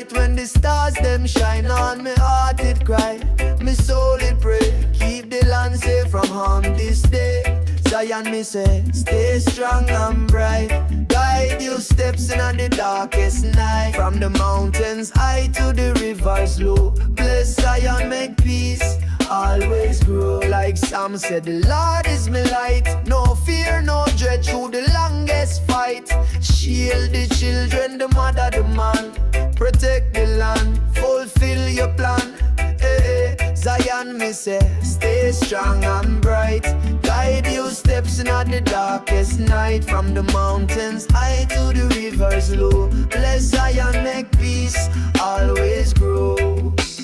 night when the stars them shine on me heart it cry, me soul it pray. Keep the land safe from harm this day. Zion me say, stay strong and bright. Guide your steps in the darkest night. From the mountains high to the rivers low. Bless Zion, make peace always grow. Like Sam said, the Lord is my light. No fear, no dread through the longest fight. Shield the children, the mother, the man. Protect the land, fulfill your plan. Zion me say, stay strong and bright. Guide your steps in the darkest night. From the mountains high to the rivers low. Bless Zion, make peace always grow.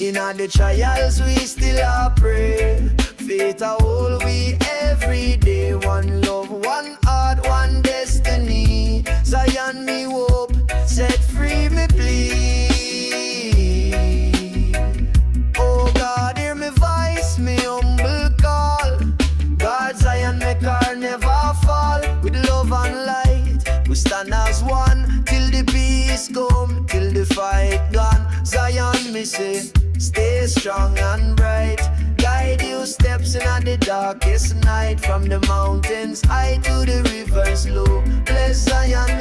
In all the trials we still are pray. Faith a hold we every day. One love, one heart, one destiny. Zion me hope, set free me plea. Oh God, hear me voice, me humble call. God Zion make our never fall. With love and light, we stand as one. Till the peace come, till the fight gone. Zion me say, stay strong and bright. Guide your steps in the darkest night. From the mountains high to the rivers low. Bless Zion,